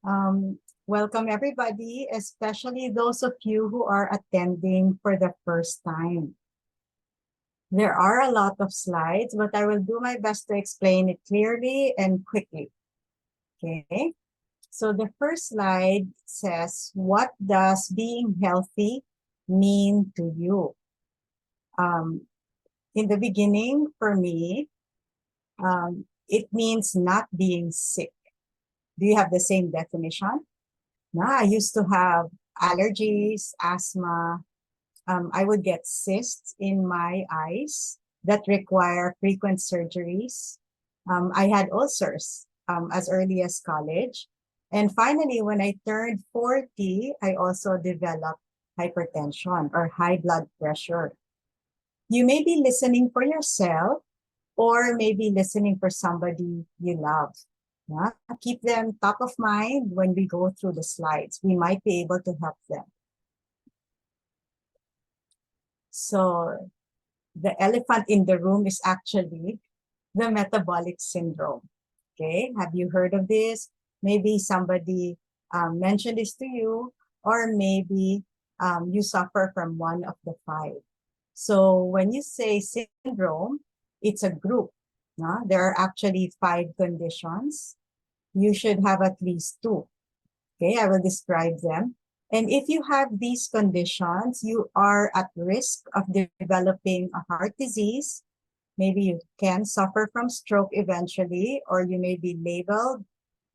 Welcome everybody, especially those of you who are attending for the first time. There are a lot of slides, but I will do my best to explain it clearly and quickly. Okay, so the first slide says, what does being healthy mean to you? In the beginning, for me, it means not being sick. Do you have the same definition? No, I used to have allergies, asthma. I would get cysts in my eyes that require frequent surgeries. I had ulcers as early as college. And finally, when I turned 40, I also developed hypertension or high blood pressure. You may be listening for yourself or maybe listening for somebody you love. Yeah? Keep them top of mind when we go through the slides. We might be able to help them. So the elephant in the room is actually the metabolic syndrome. Okay, have you heard of this? Maybe somebody mentioned this to you, or maybe you suffer from one of the five. So when you say syndrome, it's a group. No? There are actually 5 conditions. You should have at least 2. Okay, I will describe them. And if you have these conditions, you are at risk of developing a heart disease. Maybe you can suffer from stroke eventually, or you may be labeled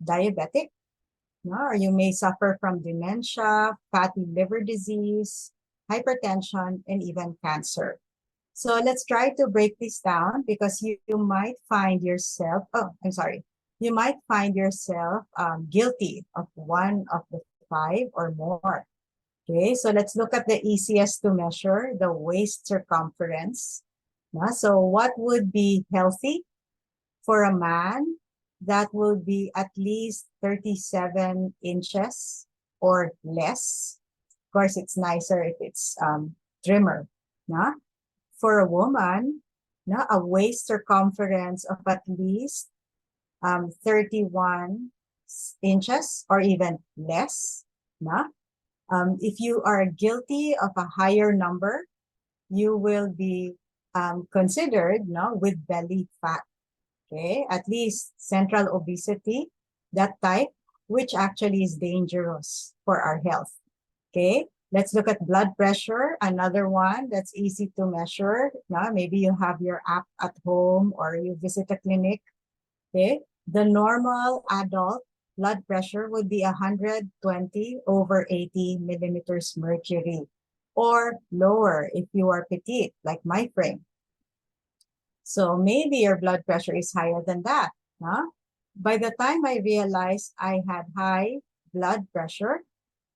diabetic, or you may suffer from dementia, fatty liver disease, hypertension, and even cancer. So let's try to break this down because you might find yourself, you might find yourself guilty of one of the 5 or more. Okay, so let's look at the easiest to measure, the waist circumference. So what would be healthy for a man? That will be at least 37 inches or less. Of course, it's nicer if it's trimmer. For a woman, a waist circumference of at least 31 inches or even less. If you are guilty of a higher number, you will be considered with belly fat. Okay, at least central obesity, that type, which actually is dangerous for our health. Okay, let's look at blood pressure, another one that's easy to measure. Maybe you have your app at home or you visit a clinic. Okay, the normal adult blood pressure would be 120/80 millimeters mercury, or lower if you are petite, like my frame. So maybe your blood pressure is higher than that. By the time I realized I had high blood pressure,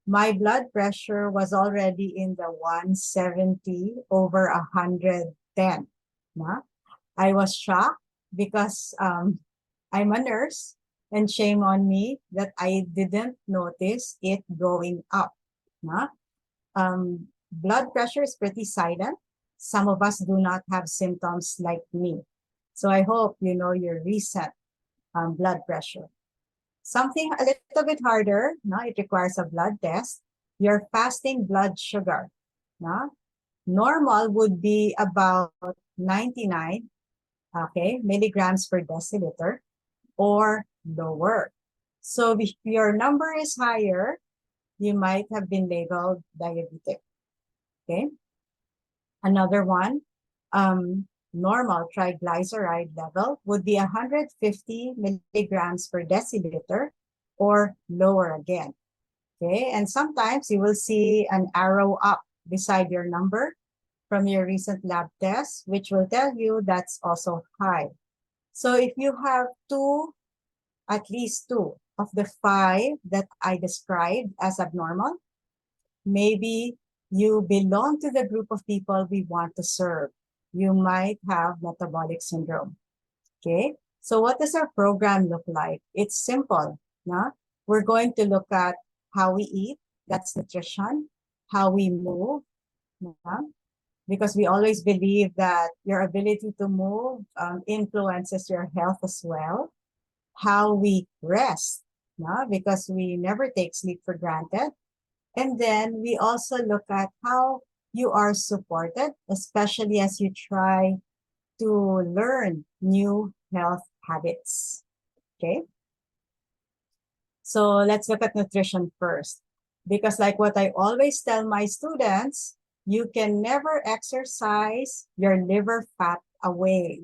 my blood pressure was already in the 170/110. I was shocked because I'm a nurse, and shame on me that I didn't notice it going up. Blood pressure is pretty silent. Some of us do not have symptoms like me. So I hope you know your recent blood pressure. Something a little bit harder, it requires a blood test. Your fasting blood sugar. Normal would be about 99 milligrams per deciliter or lower. So if your number is higher, you might have been labeled diabetic. Okay. Another one, normal triglyceride level would be 150 milligrams per deciliter or lower again. Okay, and sometimes you will see an arrow up beside your number from your recent lab test, which will tell you that's also high. So if you have at least two of the 5 that I described as abnormal, maybe you belong to the group of people we want to serve. You might have metabolic syndrome. Okay, so what does our program look like? It's simple. We're going to look at how we eat, that's nutrition, how we move, because we always believe that your ability to move influences your health as well, how we rest. no? Because we never take sleep for granted. And then we also look at how you are supported, especially as you try to learn new health habits. Okay. So let's look at nutrition first. Because like what I always tell my students, you can never exercise your liver fat away.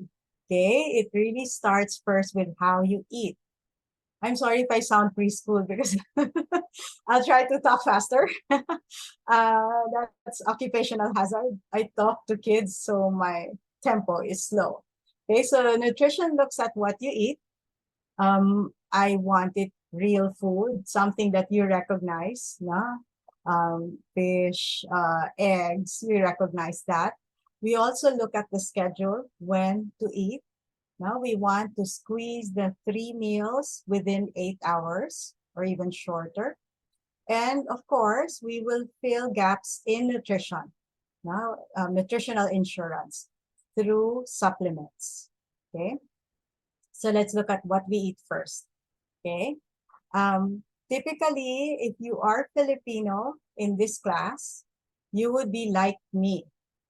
Okay. It really starts first with how you eat. I'm sorry if I sound preschool because I'll try to talk faster. That's occupational hazard. I talk to kids, so my tempo is slow. Okay, so nutrition looks at what you eat. I wanted real food, something that you recognize, no? Fish, eggs, we recognize that. We also look at the schedule, when to eat. Now we want to squeeze the 3 meals within 8 hours or even shorter. And of course, we will fill gaps in nutrition, now nutritional insurance through supplements. Okay, so let's look at what we eat first. Okay, typically, if you are Filipino in this class, you would be like me.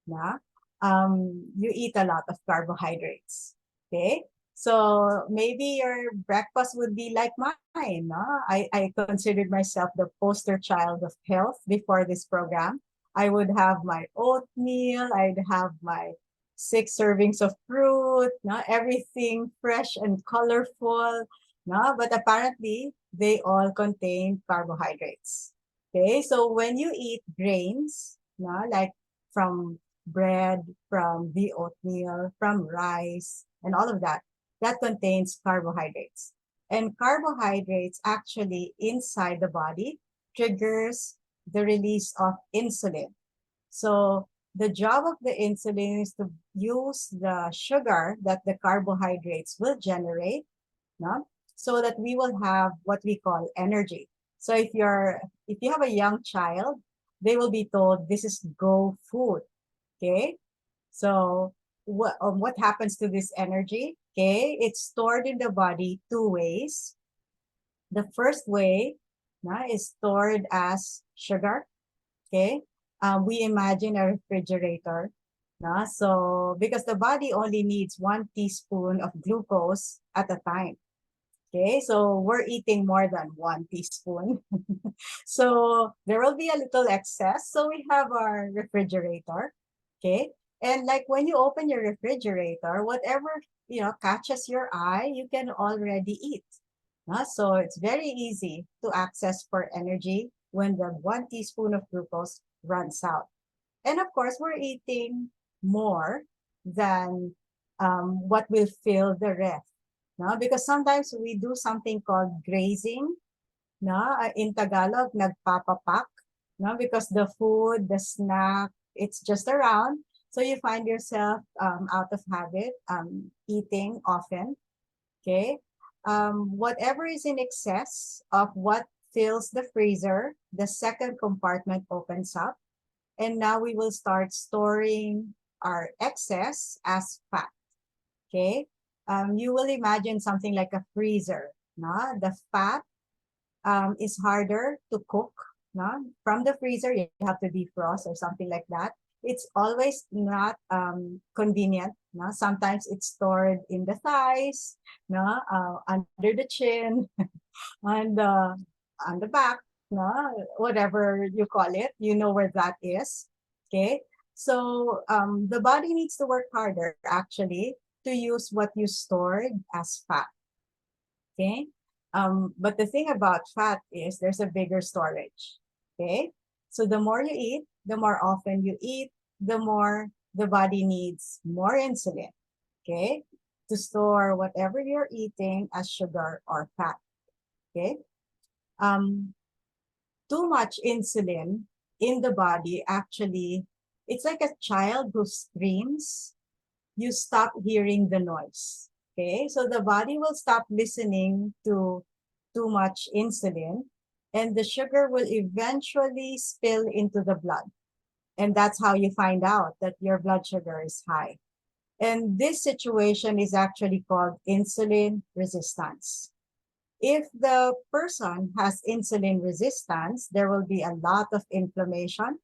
Yeah? You eat a lot of carbohydrates. Okay, so maybe your breakfast would be like mine. No? I considered myself the poster child of health before this program. I would have my oatmeal, I'd have my 6 servings of fruit, no? Everything fresh and colorful. No? But apparently, they all contain carbohydrates. Okay, so when you eat grains, no? Like from bread, from the oatmeal, from rice, and all of that, that contains carbohydrates. And carbohydrates actually inside the body triggers the release of insulin. So the job of the insulin is to use the sugar that the carbohydrates will generate, no? So that we will have what we call energy. So if you have a young child, they will be told this is go food. Okay. So what happens to this energy? Okay, it's stored in the body 2 ways. The first way is stored as sugar. Okay, we imagine a refrigerator. So because the body only needs 1 teaspoon of glucose at a time. Okay, so we're eating more than 1 teaspoon. So there will be a little excess. So we have our refrigerator. Okay, and like when you open your refrigerator, whatever catches your eye, you can already eat. So it's very easy to access for energy when the 1 teaspoon of glucose runs out. And of course, we're eating more than what will fill the ref. No? Because sometimes we do something called grazing. No? In Tagalog, nagpapapak. No? Because the food, the snack, it's just around. So you find yourself out of habit, eating often. Okay. Whatever is in excess of what fills the freezer, the second compartment opens up. And now we will start storing our excess as fat. Okay. You will imagine something like a freezer. No? The fat is harder to cook. No? From the freezer, you have to defrost or something like that. It's always not convenient. No? Sometimes it's stored in the thighs, no? Under the chin, and on the back, no? Whatever you call it, you know where that is. Okay, so the body needs to work harder actually to use what you stored as fat. Okay, but the thing about fat is there's a bigger storage. Okay, so the more you eat, the more often you eat, the more the body needs more insulin. Okay, to store whatever you're eating as sugar or fat. Okay, um, too much insulin in the body actually, it's like a child who screams, you stop hearing the noise. Okay, so the body will stop listening to too much insulin, and the sugar will eventually spill into the blood. And that's how you find out that your blood sugar is high. And this situation is actually called insulin resistance. If the person has insulin resistance, there will be a lot of inflammation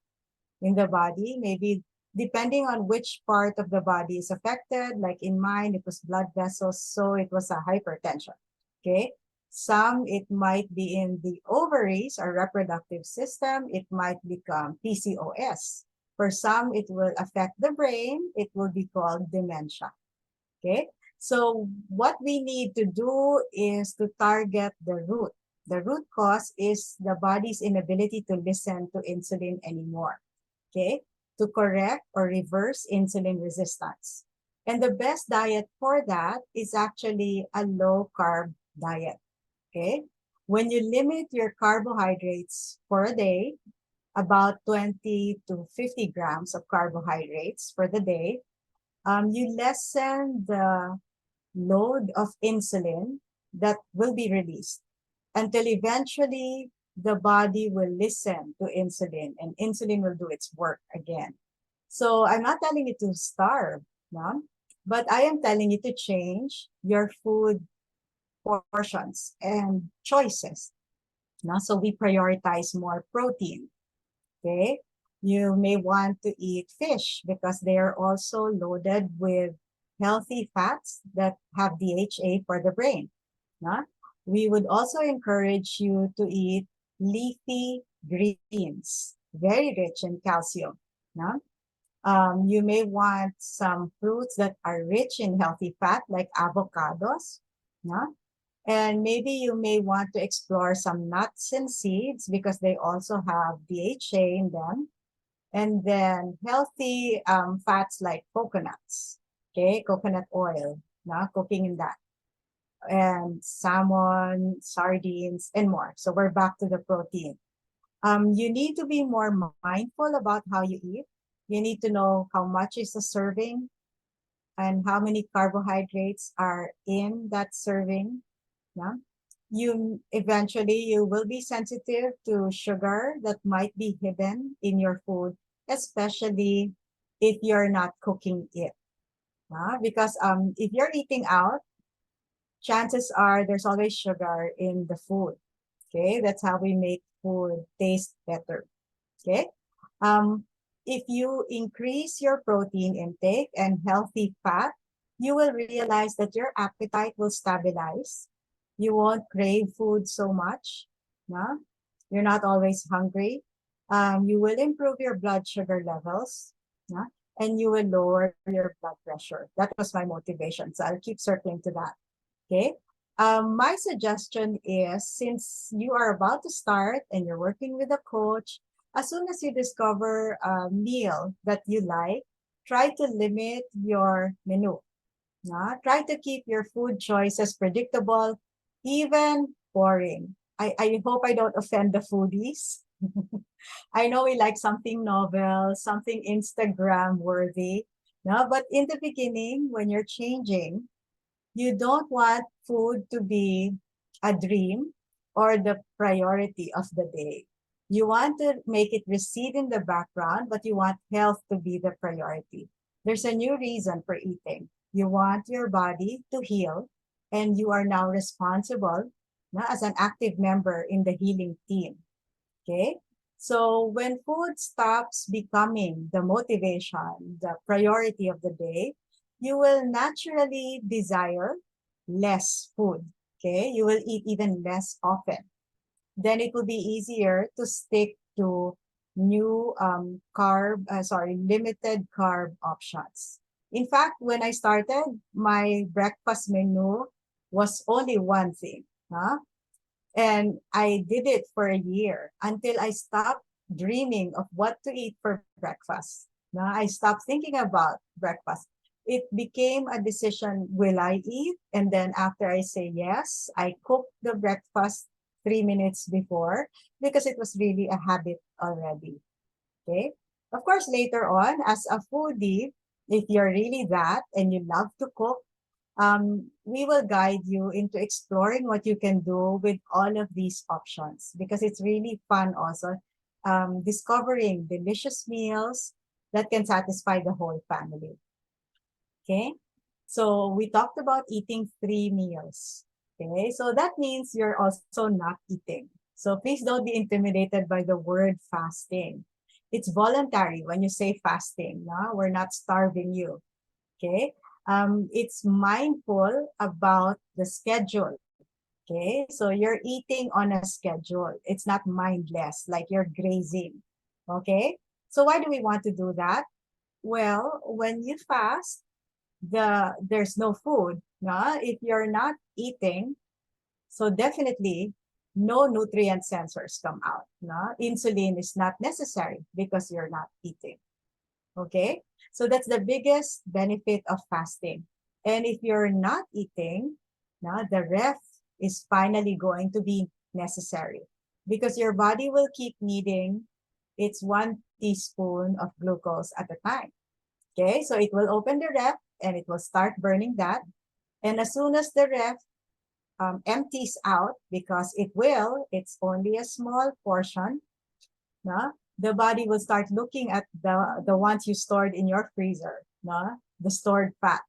in the body, maybe depending on which part of the body is affected. Like in mine, it was blood vessels, so it was a hypertension. Okay. Some, it might be in the ovaries or reproductive system. It might become PCOS. For some, it will affect the brain. It will be called dementia. Okay. So what we need to do is to target the root. The root cause is the body's inability to listen to insulin anymore. Okay, to correct or reverse insulin resistance. And the best diet for that is actually a low carb diet. Okay, when you limit your carbohydrates for a day, about 20 to 50 grams of carbohydrates for the day, you lessen the load of insulin that will be released until eventually the body will listen to insulin and insulin will do its work again. So I'm not telling you to starve, no? But I am telling you to change your food portions and choices. No? So we prioritize more protein. Okay. You may want to eat fish because they are also loaded with healthy fats that have DHA for the brain. No? We would also encourage you to eat leafy greens, very rich in calcium. No? You may want some fruits that are rich in healthy fat, like avocados. No? And maybe you may want to explore some nuts and seeds because they also have DHA in them. And then healthy fats like coconuts, okay, coconut oil, no? Cooking in that, and salmon, sardines, and more. So we're back to the protein. You need to be more mindful about how you eat. You need to know how much is a serving and how many carbohydrates are in that serving. Yeah. You eventually you will be sensitive to sugar that might be hidden in your food, especially if you're not cooking it. Because if you're eating out, chances are there's always sugar in the food. Okay, that's how we make food taste better. Okay, um, if you increase your protein intake and healthy fat, you will realize that your appetite will stabilize. You won't crave food so much. No? You're not always hungry. You will improve your blood sugar levels. No? And you will lower your blood pressure. That was my motivation. So I'll keep circling to that. Okay. My suggestion is, since you are about to start and you're working with a coach, as soon as you discover a meal that you like, try to limit your menu. Try to keep your food choices predictable, even boring. I hope I don't offend the foodies. I know we like something novel, something Instagram worthy. No, but in the beginning, when you're changing, you don't want food to be a dream or the priority of the day. You want to make it recede in the background, but you want health to be the priority. There's a new reason for eating. You want your body to heal, and you are now responsible as an active member in the healing team. Okay? So when food stops becoming the motivation, the priority of the day, you will naturally desire less food. Okay? You will eat even less often. Then it will be easier to stick to new limited carb options. In fact, when I started, my breakfast menu was only one thing. And I did it for a year until I stopped dreaming of what to eat for breakfast. I stopped thinking about breakfast. It became a decision, will I eat? And then after I say yes, I cook the breakfast 3 minutes before because it was really a habit already. Okay. Of course, later on, as a foodie, if you're really that and you love to cook, we will guide you into exploring what you can do with all of these options because it's really fun also discovering delicious meals that can satisfy the whole family. Okay, so we talked about eating 3 meals. Okay, so that means you're also not eating. So please don't be intimidated by the word fasting. It's voluntary when you say fasting. No? We're not starving you. Okay, it's mindful about the schedule. Okay, so you're eating on a schedule. It's not mindless, like you're grazing. Okay, so why do we want to do that? Well, when you fast, there's no food. No? If you're not eating, so definitely no nutrient sensors come out. No? Insulin is not necessary because you're not eating. Okay, so that's the biggest benefit of fasting. And if you're not eating, now the rest is finally going to be necessary because your body will keep needing its 1 teaspoon of glucose at a time. Okay, so it will open the ref and it will start burning that. And as soon as the ref empties out, because it will, it's only a small portion, no? The body will start looking at the ones you stored in your freezer, no? The stored fat,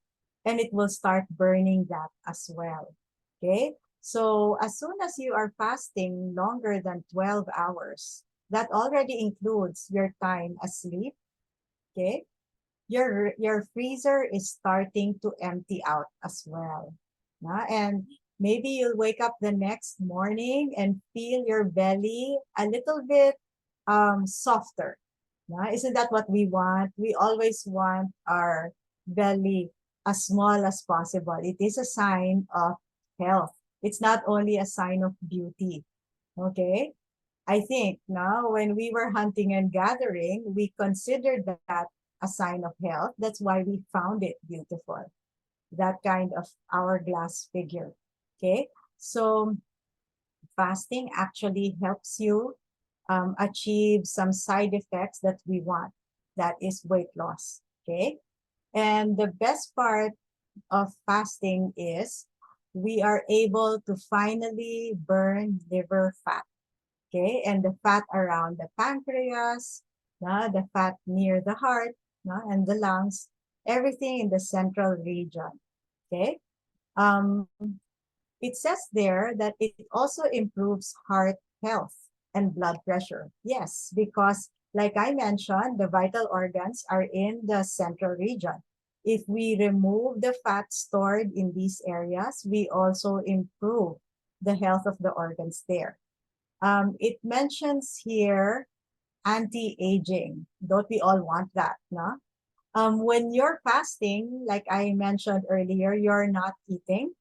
and it will start burning that as well. Okay, so as soon as you are fasting longer than 12 hours, that already includes your time asleep. Okay, your freezer is starting to empty out as well. And maybe you'll wake up the next morning and feel your belly a little bit softer. Isn't that what we want? We always want our belly as small as possible. It is a sign of health. It's not only a sign of beauty. Okay? I think now when we were hunting and gathering, we considered that a sign of health. That's why we found it beautiful, that kind of hourglass figure. Okay, so fasting actually helps you achieve some side effects that we want. That is weight loss. Okay, and the best part of fasting is we are able to finally burn liver fat. Okay, and the fat around the pancreas, the fat near the heart, and the lungs, everything in the central region. Okay, um, it says there that it also improves heart health and blood pressure. Yes, because like I mentioned, the vital organs are in the central region. If we remove the fat stored in these areas, we also improve the health of the organs there. It mentions here anti-aging. Don't we all want that, no? When you're fasting, like I mentioned earlier, you're not eating,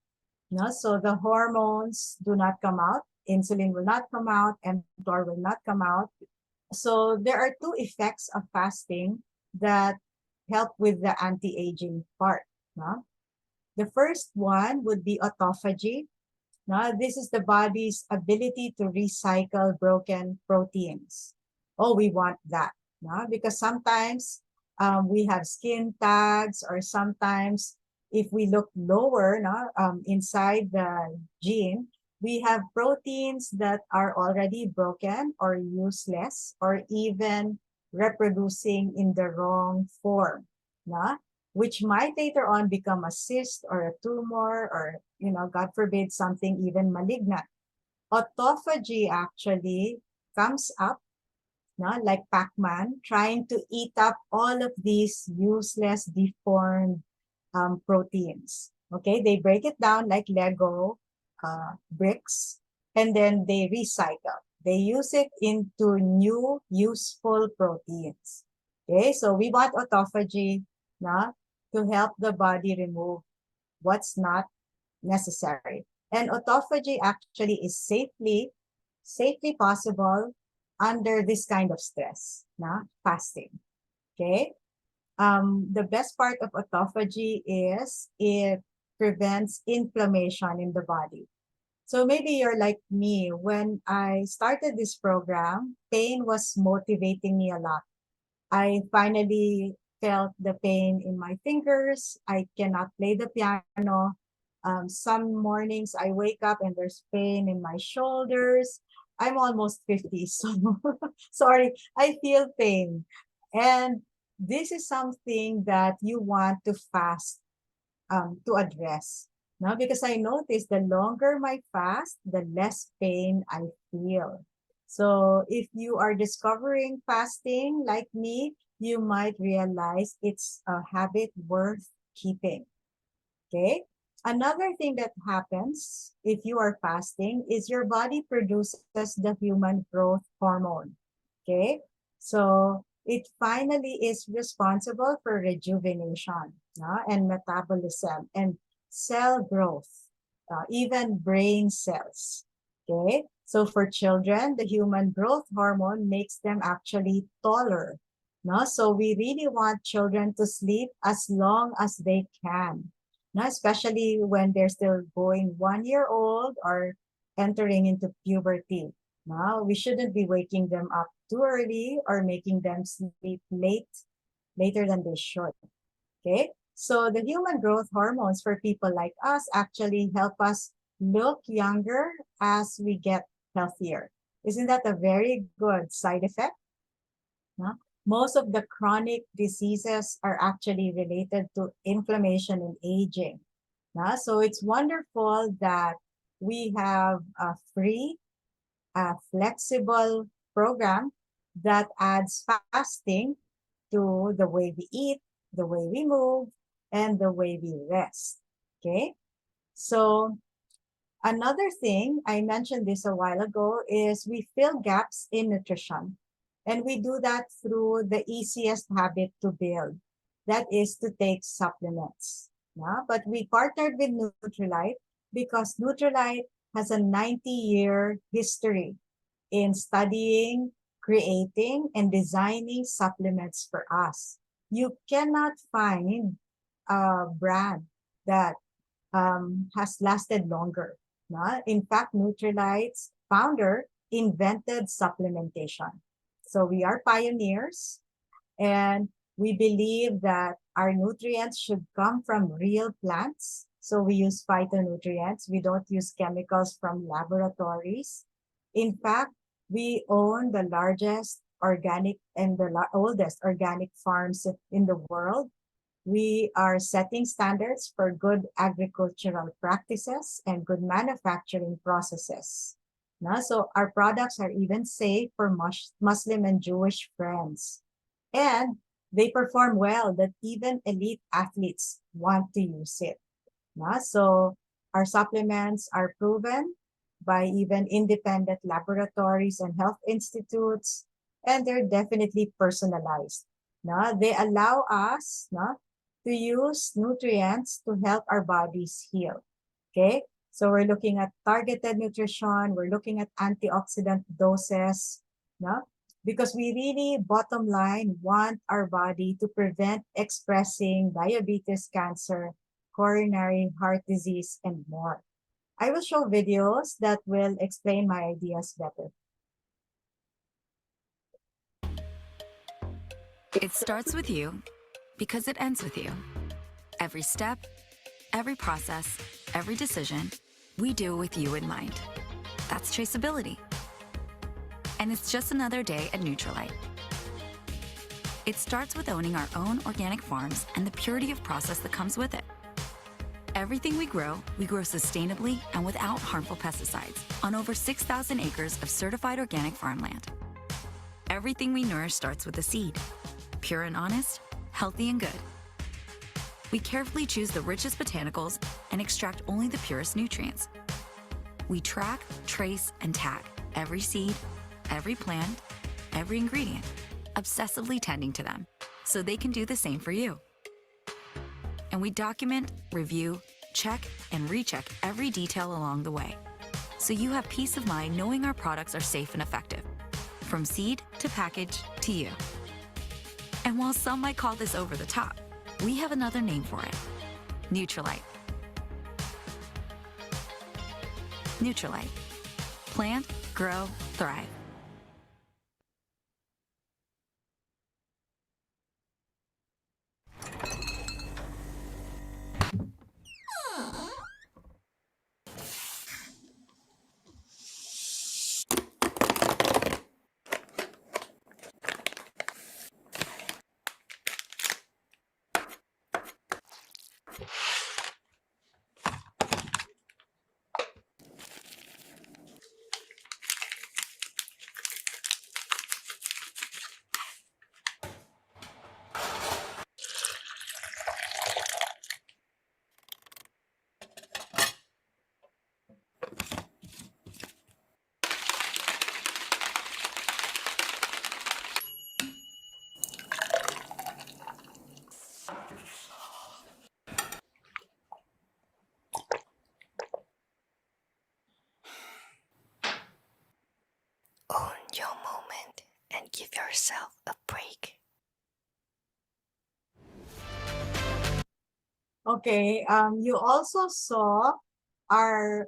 no? So the hormones do not come out, insulin will not come out, mTOR will not come out. So there are two effects of fasting that help with the anti-aging part, no? The first one would be autophagy. Now, this is the body's ability to recycle broken proteins. Oh, we want that. No? Because sometimes we have skin tags, or sometimes if we look lower inside the gene, we have proteins that are already broken or useless or even reproducing in the wrong form. No? Which might later on become a cyst or a tumor or, God forbid, something even malignant. Autophagy actually comes up, like Pac-Man, trying to eat up all of these useless, deformed proteins. Okay, they break it down like Lego bricks, and then they recycle. They use it into new useful proteins. Okay, so we want autophagy to help the body remove what's not necessary. And autophagy actually is safely possible under this kind of stress, fasting. Okay. The best part of autophagy is it prevents inflammation in the body. So maybe you're like me. When I started this program, pain was motivating me a lot. I finally felt the pain in my fingers. I cannot play the piano. Some mornings I wake up and there's pain in my shoulders. I'm almost 50, so sorry, I feel pain. And this is something that you want to fast to address. No, because I noticed the longer my fast, the less pain I feel. So if you are discovering fasting like me, you might realize it's a habit worth keeping. Okay. Another thing that happens if you are fasting is your body produces the human growth hormone. Okay. So it finally is responsible for rejuvenation, and metabolism and cell growth, even brain cells. Okay. So for children, the human growth hormone makes them actually taller. No? So we really want children to sleep as long as they can, no, especially when they're still going 1 year old or entering into puberty. Now, we shouldn't be waking them up too early or making them sleep later than they should. Okay. So the human growth hormones for people like us actually help us look younger as we get healthier. Isn't that a very good side effect? No? Most of the chronic diseases are actually related to inflammation and aging. So it's wonderful that we have a free, flexible program that adds fasting to the way we eat, the way we move, and the way we rest. Okay. So another thing, I mentioned this a while ago, is we fill gaps in nutrition. And we do that through the easiest habit to build. That is to take supplements. Yeah? But we partnered with Nutrilite because Nutrilite has a 90-year history in studying, creating, and designing supplements for us. You cannot find a brand that has lasted longer. In fact, Nutrilite's founder invented supplementation. So we are pioneers, and we believe that our nutrients should come from real plants. So we use phytonutrients. We don't use chemicals from laboratories. In fact, we own the largest organic and the oldest organic farms in the world. We are setting standards for good agricultural practices and good manufacturing processes. So our products are even safe for Muslim and Jewish friends. And they perform well that even elite athletes want to use it. So our supplements are proven by even independent laboratories and health institutes, and they're definitely personalized. They allow us to use nutrients to help our bodies heal. Okay, so we're looking at targeted nutrition, we're looking at antioxidant doses, because we really, bottom line, want our body to prevent expressing diabetes, cancer, coronary heart disease, and more. I will show videos that will explain my ideas better. It starts with you because it ends with you. Every step, every process, every decision, we do it with you in mind. That's traceability. And it's just another day at Nutrilite. It starts with owning our own organic farms and the purity of process that comes with it. Everything we grow sustainably and without harmful pesticides on over 6,000 acres of certified organic farmland. Everything we nourish starts with a seed, pure and honest, healthy and good. We carefully choose the richest botanicals and extract only the purest nutrients. We track, trace, and tag every seed, every plant, every ingredient, obsessively tending to them so they can do the same for you. And we document, review, check, and recheck every detail along the way, so you have peace of mind knowing our products are safe and effective, from seed to package to you. And while some might call this over the top, we have another name for it: Nutrilite. Nutrilite. Plant, grow, thrive. Give yourself a break. Okay, you also saw our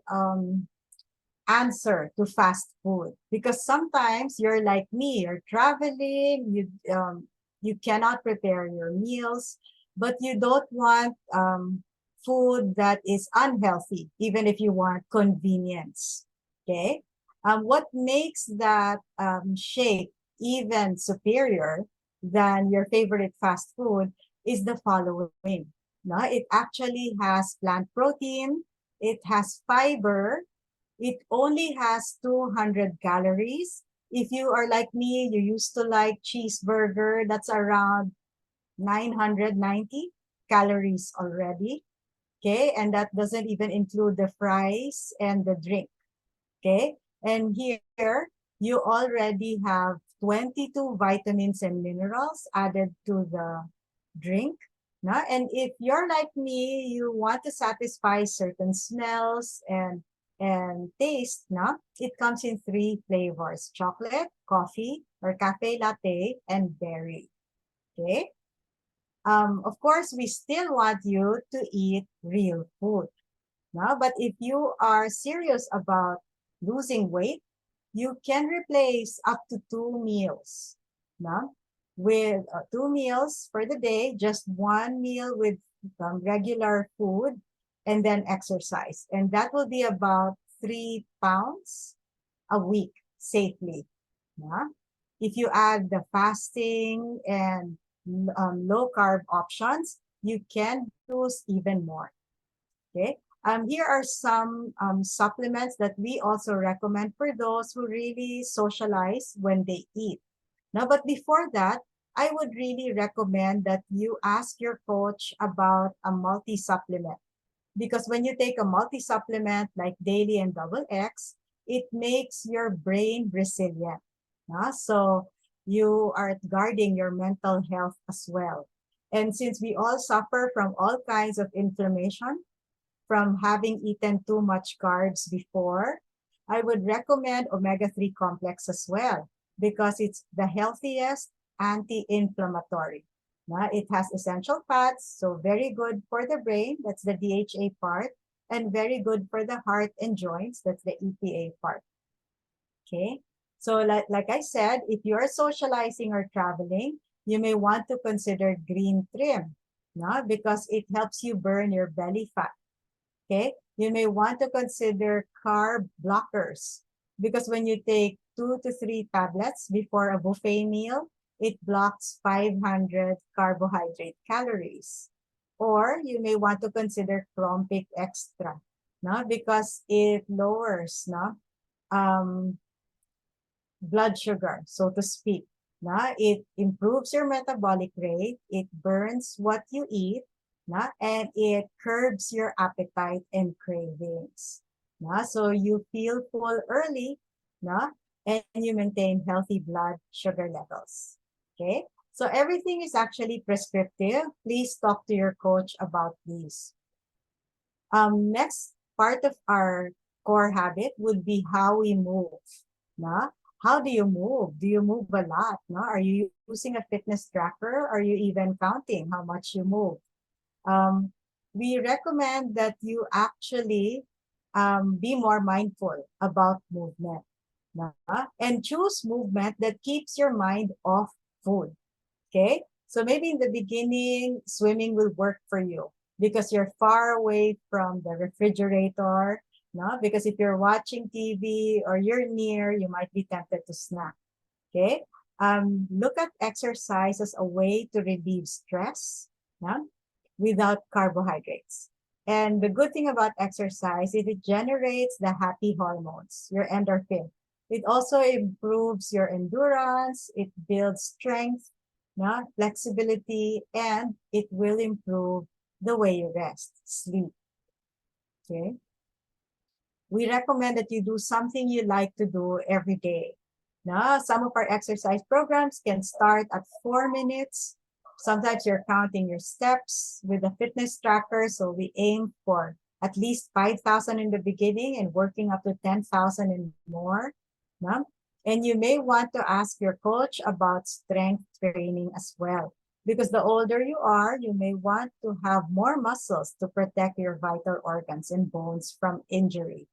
answer to fast food, because sometimes you're like me, you're traveling, you cannot prepare your meals, but you don't want food that is unhealthy, even if you want convenience. Okay, what makes that shake even superior than your favorite fast food is the following. No, it actually has plant protein, it has fiber, it only has 200 calories. If you are like me, you used to like cheeseburger, that's around 990 calories already. Okay, and that doesn't even include the fries and the drink. Okay, and here you already have 22 vitamins and minerals added to the drink. Na? And if you're like me, you want to satisfy certain smells and taste, na? It comes in 3 flavors: chocolate, coffee, or cafe latte, and berry. Okay. Of course, we still want you to eat real food. No? But if you are serious about losing weight, you can replace up to 2 meals. No? With 2 meals for the day, just 1 meal with regular food, and then exercise. And that will be about 3 pounds a week safely. Yeah? If you add the fasting and low carb options, you can lose even more. Okay. Here are some supplements that we also recommend for those who really socialize when they eat. Now, but before that, I would really recommend that you ask your coach about a multi-supplement, because when you take a multi-supplement like daily and double X, it makes your brain resilient. So you are guarding your mental health as well. And since we all suffer from all kinds of inflammation, from having eaten too much carbs before, I would recommend omega-3 complex as well, because it's the healthiest anti-inflammatory. It has essential fats, so very good for the brain, that's the DHA part, and very good for the heart and joints, that's the EPA part. Okay, so like I said, if you're socializing or traveling, you may want to consider green trim, because it helps you burn your belly fat. Okay, you may want to consider carb blockers, because when you take 2 to 3 tablets before a buffet meal, it blocks 500 carbohydrate calories. Or you may want to consider Chrompic Extra, because it lowers blood sugar, so to speak. It improves your metabolic rate, it burns what you eat, and it curbs your appetite and cravings. So you feel full early, and you maintain healthy blood sugar levels. Okay, so everything is actually prescriptive. Please talk to your coach about these. Next part of our core habit would be how we move. How do you move? Do you move a lot? Are you using a fitness tracker? Are you even counting how much you move? We recommend that you actually be more mindful about movement, and choose movement that keeps your mind off food. Okay, so maybe in the beginning, swimming will work for you because you're far away from the refrigerator. Because if you're watching TV or you're near, you might be tempted to snack. Okay, look at exercise as a way to relieve stress, without carbohydrates. And the good thing about exercise is it generates the happy hormones, your endorphin. It also improves your endurance, it builds strength, flexibility, and it will improve the way you rest, sleep. Okay. We recommend that you do something you like to do every day. Some of our exercise programs can start at 4 minutes. Sometimes you're counting your steps with a fitness tracker. So we aim for at least 5,000 in the beginning and working up to 10,000 and more. And you may want to ask your coach about strength training as well. Because the older you are, you may want to have more muscles to protect your vital organs and bones from injury.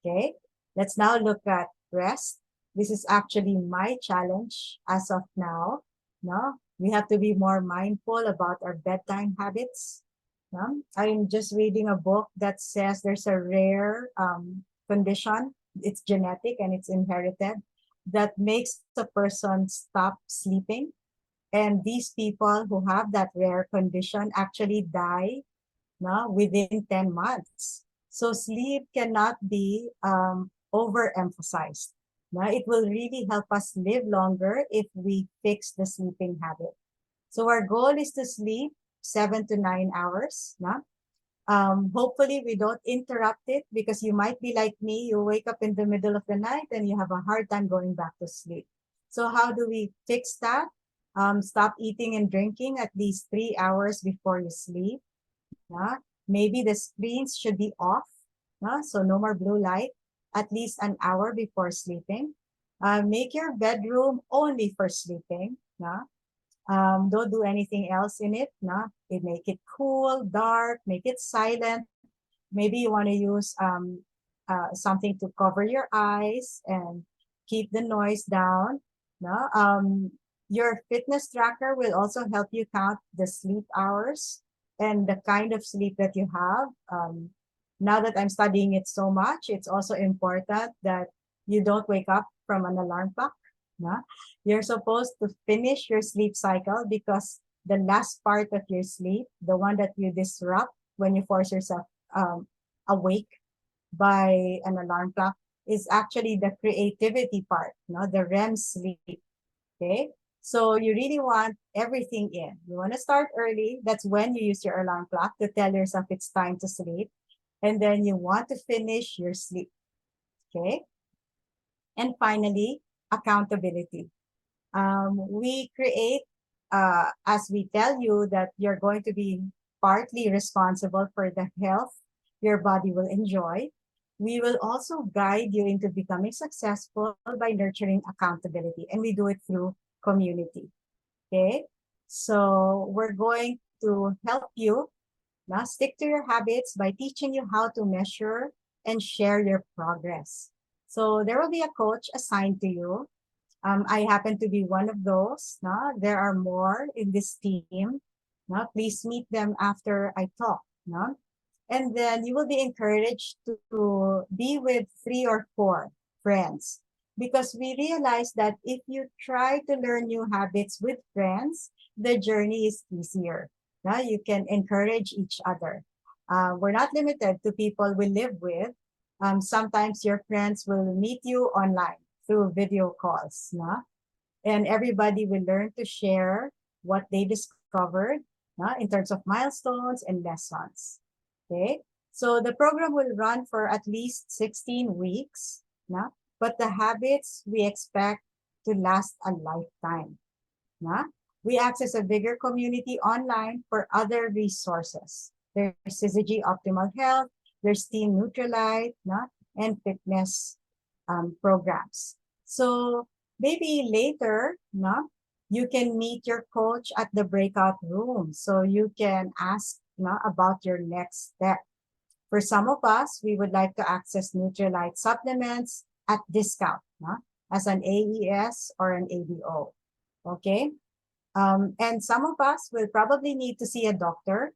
Okay, let's now look at rest. This is actually my challenge as of now. No, we have to be more mindful about our bedtime habits. No? I'm just reading a book that says there's a rare condition, it's genetic and it's inherited, that makes a person stop sleeping. And these people who have that rare condition actually die, no, within 10 months. So sleep cannot be overemphasized. No? It will really help us live longer if we fix the sleeping habit. So our goal is to sleep 7 to 9 hours. No? Hopefully we don't interrupt it, because you might be like me, you wake up in the middle of the night and you have a hard time going back to sleep. So how do we fix that? Stop eating and drinking at least 3 hours before you sleep. Yeah? Maybe the screens should be off, so no more blue light, at least an hour before sleeping. Make your bedroom only for sleeping. Yeah? Don't do anything else in it. Make it cool, dark, make it silent. Maybe you want to use something to cover your eyes and keep the noise down. No? Your fitness tracker will also help you count the sleep hours and the kind of sleep that you have. Now that I'm studying it so much, it's also important that you don't wake up from an alarm clock. No? You're supposed to finish your sleep cycle, because the last part of your sleep, the one that you disrupt when you force yourself awake by an alarm clock, is actually the creativity part, the REM sleep. Okay, so you really want everything in. You want to start early. That's when you use your alarm clock to tell yourself it's time to sleep. And then you want to finish your sleep. Okay, and finally, accountability. We create, as we tell you that you're going to be partly responsible for the health your body will enjoy, we will also guide you into becoming successful by nurturing accountability. And we do it through community. Okay, so we're going to help you now stick to your habits by teaching you how to measure and share your progress. So there will be a coach assigned to you. I happen to be one of those. No? There are more in this team. No? Please meet them after I talk. No? And then you will be encouraged to be with 3 or 4 friends, because we realize that if you try to learn new habits with friends, the journey is easier. No? You can encourage each other. We're not limited to people we live with. Sometimes your friends will meet you online through video calls, and everybody will learn to share what they discovered in terms of milestones and lessons. Okay, so the program will run for at least 16 weeks, but the habits we expect to last a lifetime. We access a bigger community online for other resources. There's Syzygy Optimal Health, there's Team Neutralite, and fitness programs. So maybe later, you can meet your coach at the breakout room, so you can ask about your next step. For some of us, we would like to access Neutralite supplements at discount, as an AES or an ABO. Okay, and some of us will probably need to see a doctor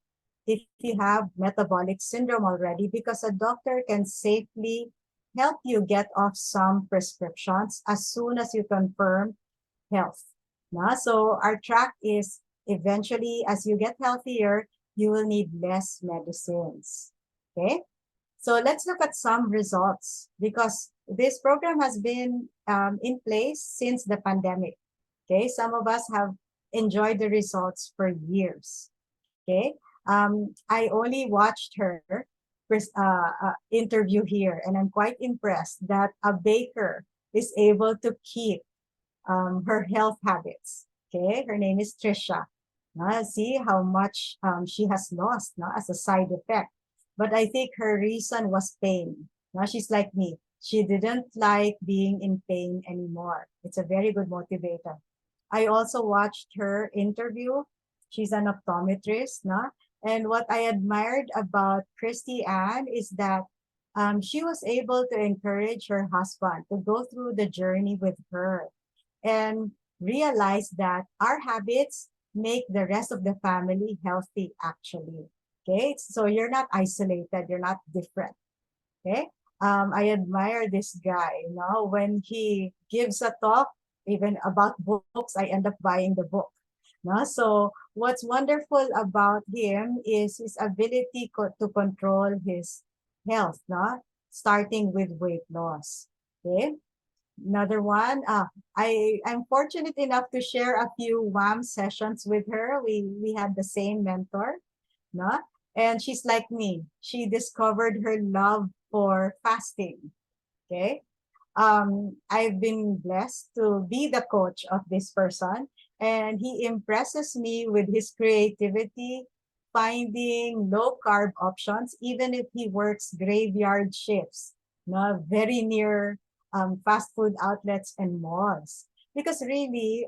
if you have metabolic syndrome already, because a doctor can safely help you get off some prescriptions as soon as you confirm health. So our track is, eventually, as you get healthier, you will need less medicines. Okay, so let's look at some results, because this program has been in place since the pandemic. Okay, some of us have enjoyed the results for years. Okay, I only watched her interview here, and I'm quite impressed that a baker is able to keep her health habits. Okay, her name is Trisha. See how much she has lost as a side effect. But I think her reason was pain. She's like me. She didn't like being in pain anymore. It's a very good motivator. I also watched her interview. She's an optometrist, no? And what I admired about Christy Ann is that she was able to encourage her husband to go through the journey with her and realize that our habits make the rest of the family healthy, actually. Okay, so you're not isolated, you're not different. Okay, I admire this guy. You know, when he gives a talk, even about books, I end up buying the book. No? So what's wonderful about him is his ability to control his health, no? Starting with weight loss. Okay. Another one, I'm fortunate enough to share a few WAM sessions with her. We had the same mentor, no? And she's like me. She discovered her love for fasting. Okay. I've been blessed to be the coach of this person, and he impresses me with his creativity, finding low carb options, even if he works graveyard shifts, no, very near fast food outlets and malls. Because really,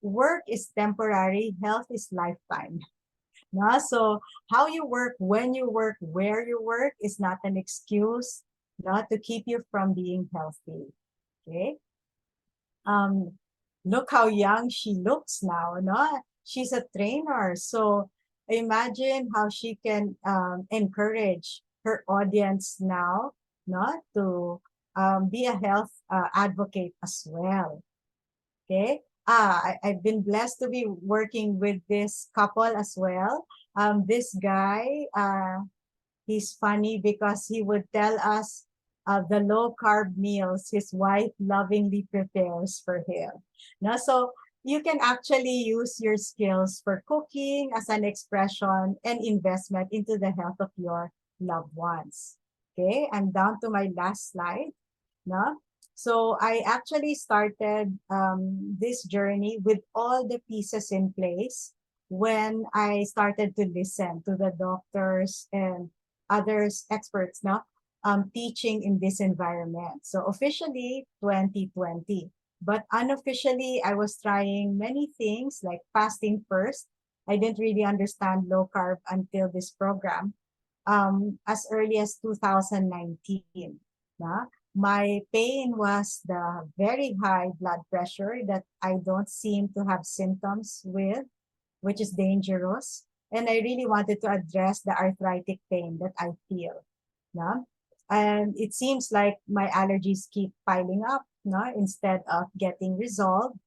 work is temporary, health is lifetime. No? So how you work, when you work, where you work is not an excuse not to keep you from being healthy. Okay. Um, Look how young she looks now. No? She's a trainer. So imagine how she can encourage her audience now, not to be a health advocate as well. Okay. I've been blessed to be working with this couple as well. This guy, he's funny because he would tell us the low carb meals his wife lovingly prepares for him. Now, so you can actually use your skills for cooking as an expression and investment into the health of your loved ones. Okay, I'm down to my last slide. No? So I actually started this journey with all the pieces in place when I started to listen to the doctors and others, experts, no, teaching in this environment. So officially 2020, but unofficially I was trying many things like fasting first. I didn't really understand low carb until this program as early as 2019. Na? My pain was the very high blood pressure that I don't seem to have symptoms with, which is dangerous. And I really wanted to address the arthritic pain that I feel. No? And it seems like my allergies keep piling up, no? Instead of getting resolved.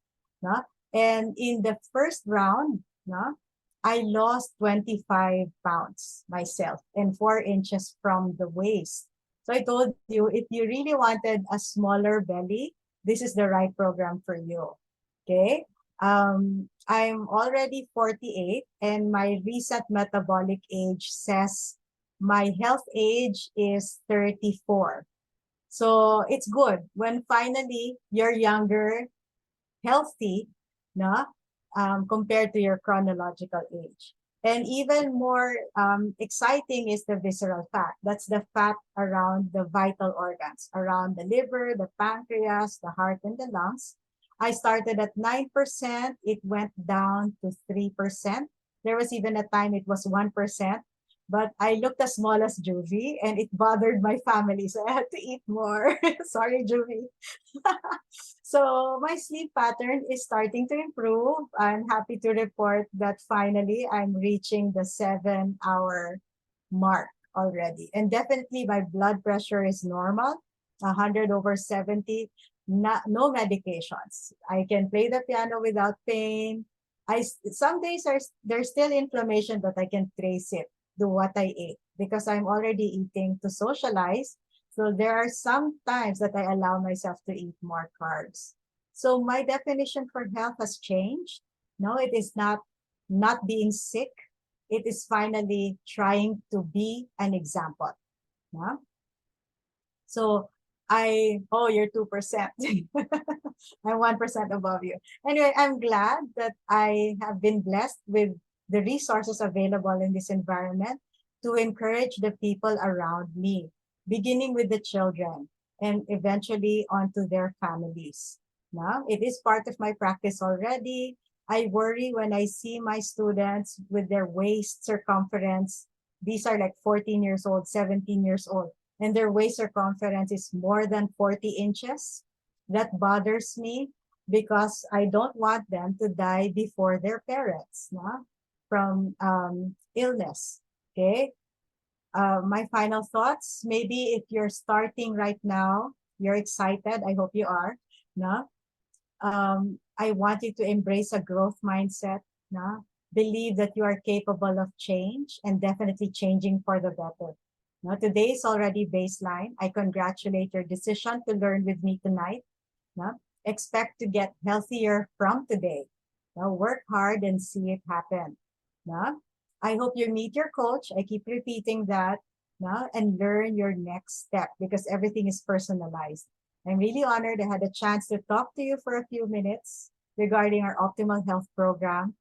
No? And in the first round, no, I lost 25 pounds myself and 4 inches from the waist. So I told you, if you really wanted a smaller belly, this is the right program for you. Okay. I'm already 48 and my recent metabolic age says my health age is 34. So it's good when finally you're younger, healthy, no? Compared to your chronological age. And even more exciting is the visceral fat. That's the fat around the vital organs, around the liver, the pancreas, the heart, and the lungs. I started at 9%. It went down to 3%. There was even a time it was 1%. But I looked as small as Juvie and it bothered my family. So I had to eat more. Sorry, Juvie. So my sleep pattern is starting to improve. I'm happy to report that finally I'm reaching the 7 hour mark already. And definitely my blood pressure is normal, 100/70, no medications. I can play the piano without pain. Some days there's still inflammation, but I can trace it to what I ate because I'm already eating to socialize. So there are some times that I allow myself to eat more carbs. So my definition for health has changed. No, it is not being sick. It is finally trying to be an example. No? So oh, you're 2%. I'm 1% above you. Anyway, I'm glad that I have been blessed with the resources available in this environment to encourage the people around me, beginning with the children. and eventually onto their families. Now, it is part of my practice already. I worry when I see my students with their waist circumference. These are like 14 years old, 17 years old, and their waist circumference is more than 40 inches. That bothers me because I don't want them to die before their parents, no? From illness. Okay. My final thoughts, maybe if you're starting right now, you're excited. I hope you are. No? I want you to embrace a growth mindset. No? Believe that you are capable of change and definitely changing for the better. No? Today is already baseline. I congratulate your decision to learn with me tonight. No? Expect to get healthier from today. Now work hard and see it happen. No? I hope you meet your coach. I keep repeating that. No? And learn your next step because everything is personalized. I'm really honored I had a chance to talk to you for a few minutes regarding our optimal health program.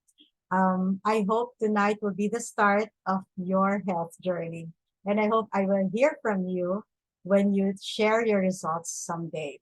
I hope tonight will be the start of your health journey. And I hope I will hear from you when you share your results someday.